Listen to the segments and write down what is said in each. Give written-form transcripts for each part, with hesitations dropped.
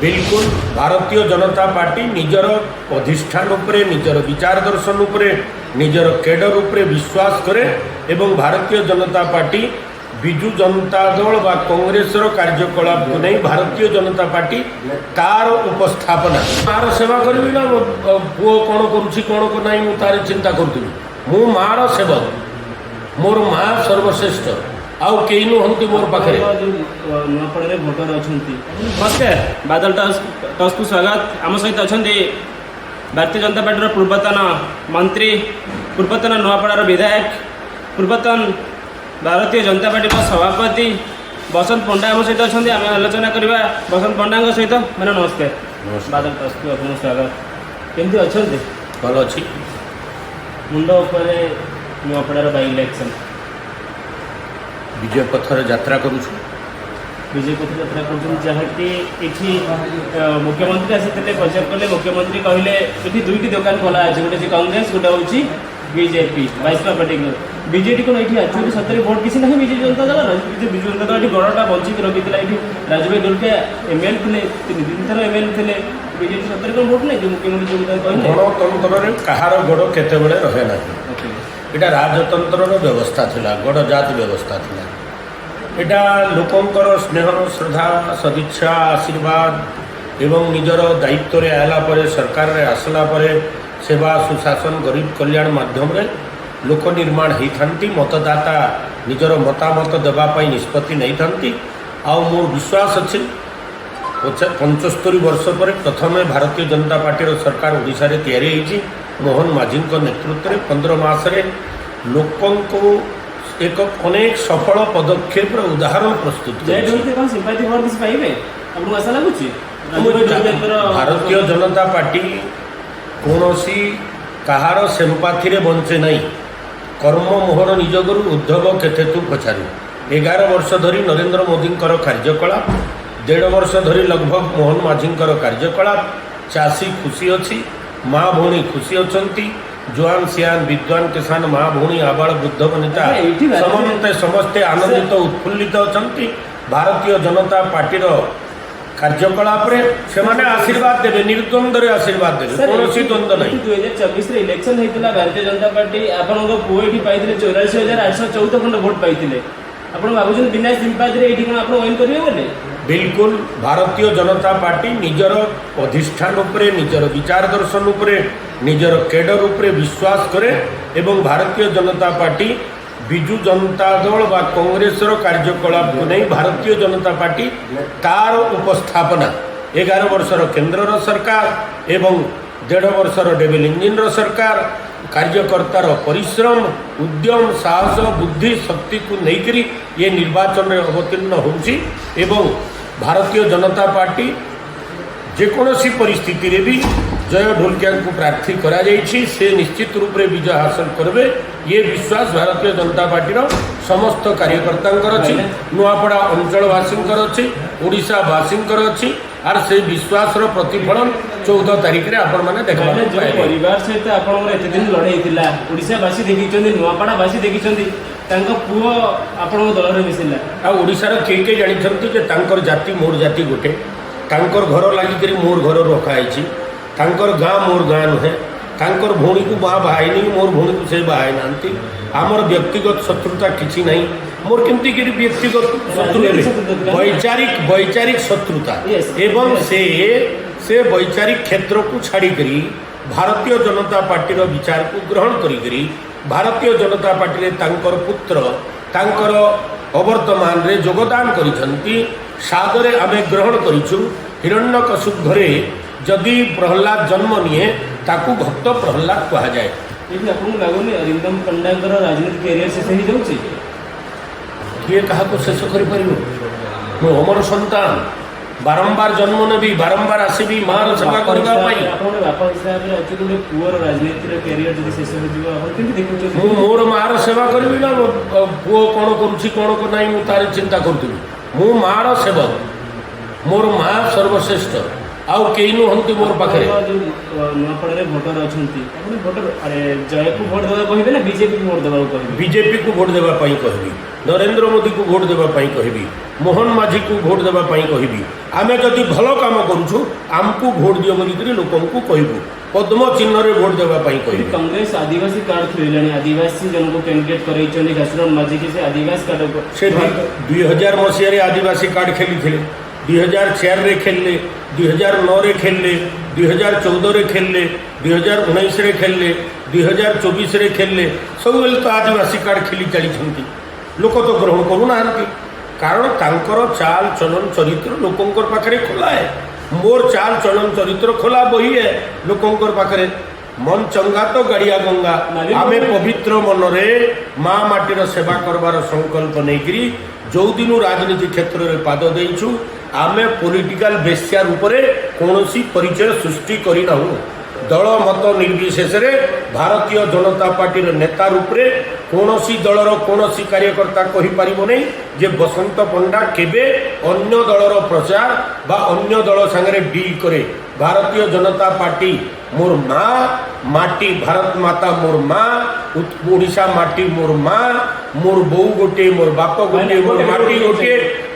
बिल्कुल भारतीय जनता पार्टी निजर अधिष्ठान उपरे निजर विचार दर्शन उपरे निजर केडर उपरे विश्वास करे एवं भारतीय जनता पार्टी विजु जनता दल बा कांग्रेसर कार्यकलाप को नहीं भारतीय जनता पार्टी तार उपस्थापना मार सेवा करी ना पुओ कौन कौन को नहीं तार चिंता करूँ मु मार सेवक मोर माँ सर्वश्रेष्ठ आउ कई नुहति मोर पाखे नुआपड़े भोटर अच्छा नमस्कार बादल टस को स्वागत आम सहित अच्छा भारतीय जनता पार्टी पूर्वतन मंत्री पूर्वतन नुआपड़ार विधायक पूर्वतन भारतीय जनता पार्टी सभापति बसंत पंडा आम सहित अच्छा आम आलोचना करवा बसंत पंडा सहित मैंने नमस्कार बादल टस को आपको स्वागत केमती अच्छा भल अच्छी मुंड उपर नुआपड़ार बाई इलेक्शन विजय पथर यात्रा करुछु विजय पथ यात्रा करती मुख्यमंत्री आसी प्रचार कले मुख्यमंत्री कहले ये दुईटी दुकान खोला अच्छे गोटे कांग्रेस गोटे हूँ बीजेपी भाजपा पार्टी बीजेपी कौन ये एक्चुअली सतरे भोट किसी ना विजु जनता दल विजु जनता दल गड़टा बंचिक रखी ये राजभाई डोलके एमएल थे 3 थर एमएल थे बीजेपी सतरे कौन भोट नहीं मुख्यमंत्री गणतंत्र कहार गड़ केते रहे ना এটা রাজতন্ত্রর ব্যবস্থা লা গড়জাত ব্যবস্থা লা এটা লোকঙ্কর স্নেহ শ্রদ্ধা সদিচ্ছা আশীর্বাদ এবং নিজের দায়িত্বরে আইলা পরে সরকারে আসলা পরে সেবা সুশাসন গরিব কল্যাণ মাধ্যমে লোক নির্মাণ হয়ে থাকি মতদাতা নিজের মতামত দেওয়া নিষ্পত্তি নেই থাকি মোর বিশ্বাস আছে 75 वर्ष पर प्रथम भारतीय जनता पार्टी सरकार ओडिशा रे तैयारी होती मोहन माझी नेतृत्व में 15 मासरे लोकों को एक अनेक सफल पदक्षेप उदाहरण प्रस्तुत भारतीय जनता पार्टी कौन कहार सेम्पाथी रे बंचे नहीं कर्म मोहर निज गुरु उद्धव केते तू पचारू 11 वर्ष धरी नरेंद्र मोदी कार्यकलाप 1.5 वर्ष धरी लगभग मोहन माझी कार्यकलाप चाषी खुशी अच्छी माँ भौणी खुशी अच्छा जुआन सियान विद्वान किसान माँ भौणी आबाल वृद्ध वनिता समस्ते समस्ते आनंदित उत्फुल्लित अच्छा भारतीय जनता पार्टी कार्यकलाप से आशीर्वाद देवे निर्द्वंद्व आशीर्वाद देवे कौन द्वंद्व नहीं 2024 इलेक्शन होता भारतीय जनता पार्टी आपण पुओ ये पाई 84,814 खंड भोट पाई आप भावुँ बिना सिंपाथी आप वैन करेंगे बोले बिल्कुल भारतीय जनता पार्टी निजर अधिष्ठान उपरे निजर विचार दर्शन उपरे निजर केडर उपरे विश्वास करे एवं भारतीय जनता पार्टी विजु जनता दल बा कांग्रेसर कार्यकलाप को नहीं भारतीय जनता पार्टी तार उपस्थापना 11 वर्षर केंद्र सरकार एवं 1.5 वर्षर डेविल इंजिन सरकार कार्यकर्तार परिश्रम उद्यम साहस बुद्धि शक्ति को लेकर ये निर्वाचन में अवतीर्ण होउछि एवं भारतीय जनता पार्टी जेकोसी परिस्थिति रे भी जय ढोलकिया को प्रार्थी करा जाइछि से निश्चित रूप से विजय हासिल करबे ये विश्वास भारतीय जनता पार्टी समस्त कार्यकर्ता अच्छी नुआपड़ा अंचलवासी अच्छी ओडिशावासी अच्छी आर से विश्वास प्रतिफलन 14 तारीख में आपण मैंने देखा परिवार सहित आपत दिन लड़ाई ओडिशावासी देखी नुआपड़ावासी देखी पुओ आपण दल मिसिला आशार किए जानते जाति मोर जाति गोटे घर लगिक मोर घर रखाई गाँ मोर गाँ नुहे तांकर भौणी को बाहनी मोर भौणी को से बाहई ना आमर व्यक्तिगत शत्रुता किसी ना मोर केमती व्यक्तिगत शत्रु वैचारिक शत्रुता एवं से वैचारिक क्षेत्र को छाड़ी भारतीय जनता पार्टी विचार को ग्रहण करी भारतीय जनता पार्टी तांकर पुत्र तांकर अवर्तमान रे योगदान करिसंती सादरे आमे ग्रहण करिछु हिरण्यकशिपु घरे जदि प्रहलाद जन्म निए ताकू भक्त प्रहलाद कहा जाए ये आपको लागुनी अरिंदम पंडा राजनीतिक कैरियर से सही जाउछि किए कहा को शेष कर पारिबो मो अमर संतान बारंबार जन्म नेबी बारंबार आसबी मार सेवा करबा पई आपन बापा हिसाब रे अछि गोटे पुअर राजनीति रे कैरियर जदि शेष हो जिवो आपन केमि देखुछ मो मोर मार सेवा करबी ना पुओ कोन करूछि कोन को नाही मु तार चिंता करतुबी मु मार सेवक मोर माँ सर्वश्रेष्ठ आउ कई नुहति मोर पाखे नुआपड़े भोटर अच्छा भोटर अरे जय को भोट देवा कहे ना बीजेपी को भोट देवा कहे बीजेपी को भोट देवा कहबी नरेंद्र मोदी को भोट देवा कहबी मोहन माझी को भोट देवा कहबी आम जदि भल कम करुछु आमको भोट दियो बोलिक लोक कहबू पद्म चिन्ह रे भोट देवा कहबी। कांग्रेस आदिवासी कार्ड खेलिलानी आदिवासी जन को कैंडिडेट करैछन घासराम माझी के से आदिवासी कार्ड से 2000 मसीह आदिवासी कार्ड खेली थे 2004 रे खेलले 2009 रे खेलले 2014 रे खेलले 2019 रे खेलले 2024 रे खेलले सब बेले तो आदिवासी कार्ड खेली चली लोक तो ग्रहण करूना कारण तांकर चाल चलन चरित्र लोकंकर पाखरे खोला है मोर चाल चलन चरित्र खोला बही है लोकंकर पाखरे मन चंगा तो गाड़िया गंगा आमे पवित्र मन रे माँ माटीर सेवा करबार संकल्प नहीं जो दिन राजनीति क्षेत्र में पाद देइछु आमे पॉलिटिकल बेस्या रूप रे कोनोसी परिचय सृष्टि करिना दल मत निर्विशेष रे भारतीय जनता पार्टी नेता रूप रे कोनोसी दलर कोनोसी कार्यकर्ता कहि परिबो नै जे बसंत पंडा केबे अन्य दलर प्रचार बा अन्य दल संगे डील करे। भारतीय जनता पार्टी मोर माँ माटी भारत माता मोर माँ ओडिशा माटी मोर माँ मोर बो गोटे मोर बाप गोटे मोर माटी गोटे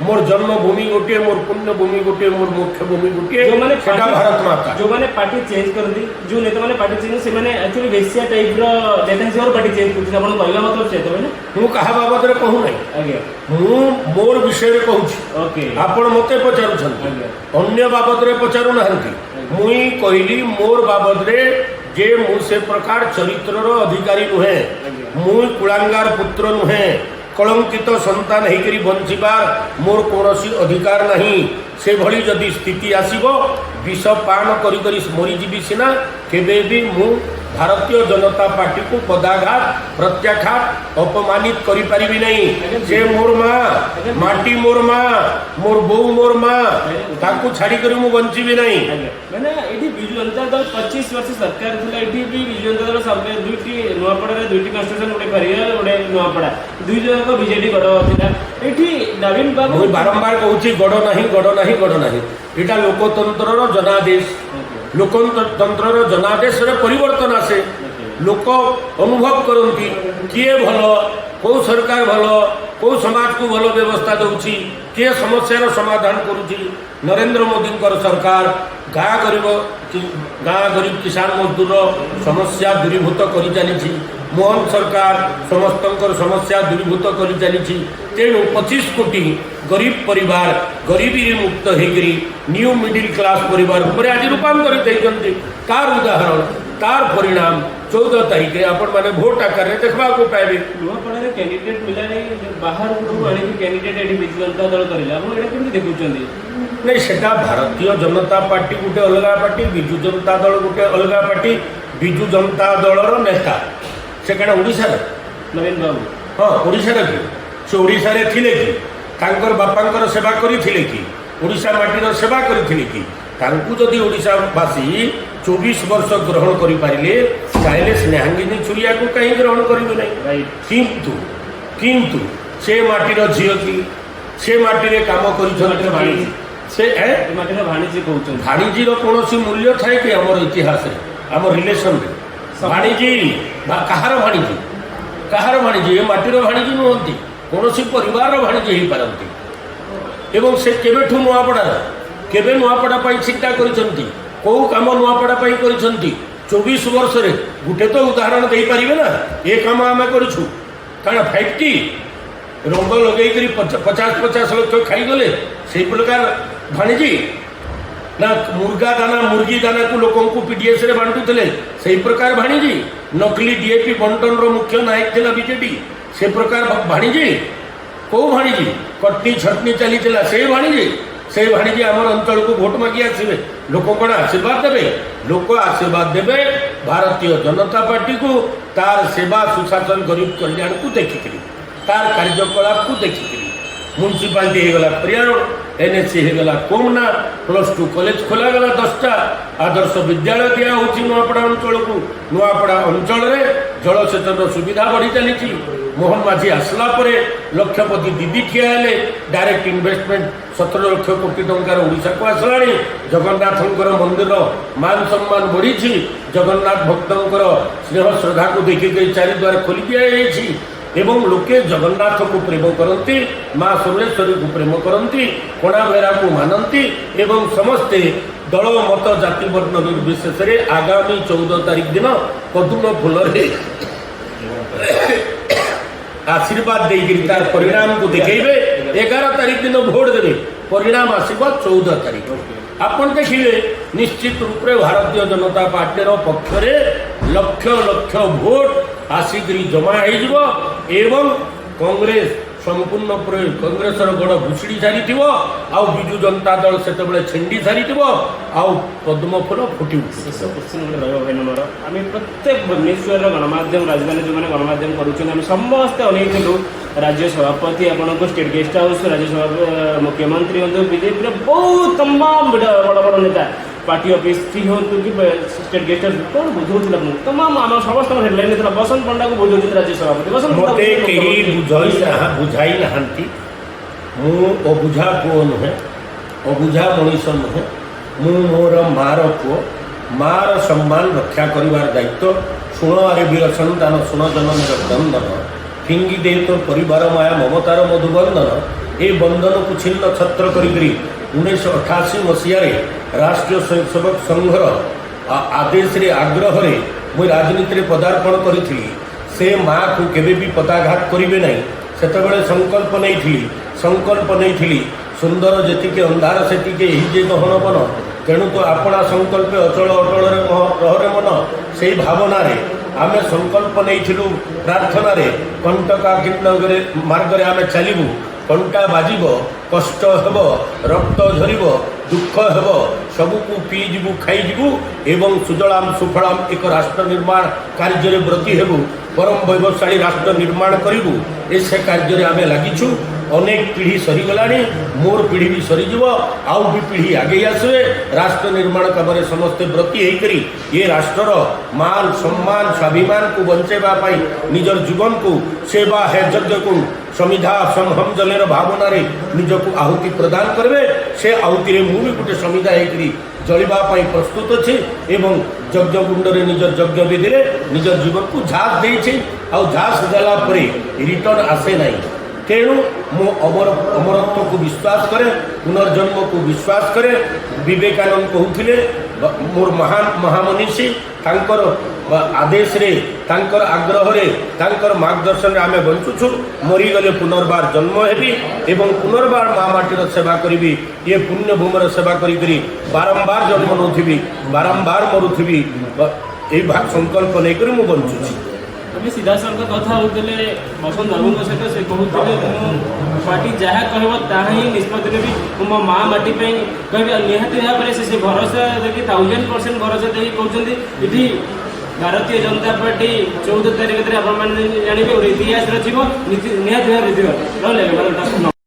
मोर जन्मभूमि गोटे मोर पुण्यभूमि गोटे मोर मुख्य भूमि गोटे सेटा भारत माता जो माने पार्टी चेंज कर दी जो नेता माने पार्टी चेंज से माने एक्चुअली वेश्या टाइप रो नेता हिसाब पार्टी चेंज करछि आपण कहला मतलब से तो माने मु कहा बाबद रे कहू नै आगे मु मोर विषय रे कहू छी ओके आपण मते पचारु छन अन्य बाबद रे पचारु नहंती मुई कहली मोर बाबद रे जे मु से प्रकार चरित्र रो अधिकारी नुहे मुई कुलांगार पुत्र नुहे कलंकित संतान होकर बंचार मोर कौन अधिकार नहीं से भली जदि स्थिति आसब विष पान करी मरीजी सीना केबे भी मु भारतीय जनता पार्टी को पदाघात प्रत्याघात अपमानित करि परिबी नहीं। जे मोर माँ माटी मोर माँ मोर बो मोर माँ ताकू छाड़ी करी मु बंचीबी नहीं। माने एठी बिजु जनता दल 25 वर्ष सरकार थिला एठी भी बिजु जनता दल सब दुईटी नुआपड़ा रे दुईटी कन्स्टिट्यूशन गोटे परिया गोटे नुआपड़ा दुई जन को बीजेडी गड थिला एठी नवीन बाबू बारंबार कहूची गड नाही एटा लोकतंत्र रो जनादेश लोकतंत्र रो जनादेश रे परिवर्तन आसे लोक अनुभव करती किए भल कौ सरकार भल कौ समाज को भल व्यवस्था दउची किए समस्या समाधान करुची। नरेंद्र मोदी सरकार गाँ गरीब किसान मजदूर समस्या दूरीभूत कर चली मोहन सरकार समस्त समस्या दूरीभूत कर चली तेणु 25 कोटी गरीब परिवार गरीबी मुक्त होकर न्यू मिडिल क्लास परिवार उपरे आज रूपांतरित होती तार उदाहरण तार परिणाम 14 तारीख आपण मैंने भोट आकार देखा पाइबे नुआपड़ा रे कैंडिडेट मिला नहीं बाहर आनी कैंडिडेट एठी बिजु जनता दल करला हम एटा केमि देखुचंदी नहीं सेटा भारतीय जनता पार्टी गोटे अलग पार्टी बिजु जनता दल गोटे अलग पार्टी बिजु जनता दलर नेता से कण ओडिशा नवीन बाबू हाँ ओडिशा कि से ओडिशा रे थिले कि तांकर बापांकर सेवा करिथिले कि ओडिशा माटीर सेवा करिथिले कि तांकु जदि ओडिशावासी 24 वर्ष ग्रहण करि पारिले ताइले स्नेहांगिनी छुरिया को कहीं ग्रहण करिबे नहीं। किंतु किंतु से माटीर झियो की से माटी रे काम करिछन से माटीर भाणीजी कहउछन भाणीजीर कोनोसी मूल्य थाए कि हमर इतिहास रे हमर रिलेशन रे भाणीजी कहार भाणीजी ए माटीर भाणीजी नुहंती कोनोसी परिवार भाणीजी हेई पारंती एवं से केबेठु नुआपड़ा केबे नुआपड़ा पाई चिंता करिसंती कौ काम नुआपड़ा पाई करिसंती 24 वर्ष रे गुटे तो उदाहरण दे पारिबे ना ए काम आमे करिछु कारण 50 रंग लगेई करी 50 लक्ष खाई गले से प्रकार भाणीजी ना मुर्गा दाना मुर्गी दाना को लोकों को पीडीएस रे बांटुले से प्रकार भाणीजी नकली डीएपी बंटन रो मुख्य नायक थिला बीजेडी से प्रकार भाणीजी कौ भाणीजी कटनी छटनी चली से भाणीजी आम अंचल को भोट मागी आसवे लोक कौन आशीर्वाद देवे लोक आशीर्वाद देवे भारतीय जनता पार्टी को तार सेवा सुशासन गरीब कल्याण को देखिक तार कार्यकलाप को देखिक म्यूनिसिपालिटी होगला पर्यावरण एनएससी होगला कोमना +2 कॉलेज खोलागला 10टा आदर्श विद्यालय दिया होची नुआपड़ा अंचल को नुआपड़ा अंचल रे जलसेचन सुविधा बढ़ी चली मोहन माझी आसला परे लक्षपति दीदी ठिया हेले डायरेक्ट इन्वेस्टमेंट 17 लाख कोटी टंकार ओडिशा को आसला जगन्नाथंकर मंदिर मान सम्मान बढ़ी जगन्नाथ भक्तंकर स्नेह श्रद्धा को देखिक चारिद्वार खोली दिया ଏବଂ ଲୋକେ ଜଗନ୍ନାଥକୁ ପ୍ରେମ କରନ୍ତି, ମା ସୁରେଶ୍ୱରୀକୁ ପ୍ରେମ କରନ୍ତି, କଣାବେରାକୁ ମାନନ୍ତି ଏବଂ ସମସ୍ତେ ଦଳ ମତ ଜାତି ବର୍ଣ୍ଣ ନିର୍ବିଶେଷରେ ଆଗାମୀ 14 ତାରିଖ ଦିନ ପଦ୍ମ ଫୁଲରେ आशीर्वाद देकर तार परिणाम को देखेबे। 11 तारीख दिन भोट देवे, परिणाम आसब 14 तारीख। आपण देखिए निश्चित रूप से भारतीय जनता पार्टी पक्ष लक्ष लक्ष भोट आसिक जमा हो कांग्रेस संपूर्ण कांग्रेस गड़ भुषुड़ी सारी आउ विजु जनता दल से छेंडी सारी आउ पद्म फूल फुटी शेष क्वेश्चन गोटे रहा भाई मोर आम प्रत्येक भुवनेश्वर गणमाध्यम राजधानी जो मैंने गणमाध्यम करुँच समस्ते अनेकलु राज्य सभापति आपको स्टेट गेस्ट हाउस राज्यसभा मुख्यमंत्री हूँ बीजेपी बहुत तमाम बड़ बड़ नेता पार्टी ऑफिस टी हूँ कि स्टेट गेस्ट हाउस कौन बुझाऊला तमाम आम समस्त हेडलाइन था बसंत पंडा को बुझाऊ राज्य सभापति बसंत बुझाई ना मु अबुझा पुओ नुहे अबुझा मनीष नुहे मु मोर मार पुओ मार सम्मान रक्षा करिवार दायित्व शुण आरे वीर सन्तान शुण जननी बंधन फिंगी दे तो परिवार माया ममतार मधुबंधन ए बंधन को छिन्न छत्र करी 1988 मसीह राष्ट्रीय स्वयंसेवक संघर आदेश रे आग्रह रे मुई राजनीति रे पदार्पण करी से माँ को केबे भी पदाघात करिवे नहीं सेतबेले संकल्प नहीं सुंदर जेतिके अंधार सेतिके ही जे गहन बन तेणु तो आपणा संकल्प अचल अटल रहरे मन से भावना रे आमे संकल्प नहीं प्रार्थना रे कंटका मार्ग रे आमे चलिबू कंटा बाजिब कष्ट हेब रक्त झरिब दुख हेब सबको पीजिबू खाइजिबू एवं सुजलाम सुफलाम एक राष्ट्र निर्माण कार्य ब्रती हेबू परम वैभवशाली राष्ट्र निर्माण करूँ से कार्य आम लगिछु अनेक पीढ़ी सरीगलानी मोर पीढ़ी भी सरीज आउ भी पीढ़ी आगे आसवे राष्ट्र निर्माण काम समस्ते व्रती होकर ये राष्ट्र मान सम्मान स्वाभिमान को बंचेबा निजर जीवन को सेवा है यज्ञ को समिधा संहम जलेर भावना रे निजको आहुति प्रदान करबे से आहुति रे मुझे गोटे समिधा होकर जलिबाई प्रस्तुत अच्छे एवं यज्ञ गुंड रे निजर यज्ञ विधि रे निजर जीवन को झास देछि आउ झास देला परे रिटर्न आसे नहीं तेणु मु अमरत्व को विश्वास करे पुनर्जन्म को विश्वास करे विवेकानंद कहते मोर महान महामनीषी तांकर आदेश रे तांकर आग्रह रे तांकर मार्गदर्शन रे आमे बंचुछु मरीगले पुनर्बार जन्म हेबी एवं पुनर्बार माँ माटीर सेवा करी ये पुण्य भूमर सेवा करी बारंबार जन्म नौथि बारंबार मरुथि भाग संकल्प नहीं मु बंचुछि आम सीधा सड़क कथा होते बसंत बाबू सहित से कहते पार्टी जहाँ कह ताही निष्पत्ति भी मो माँ माटी कह निहती भाव में से भरोसा देखिए 1000% भरोसा दे कहते ये भारतीय जनता पार्टी 14 तारीख आप जानते और इतिहास निहती भाव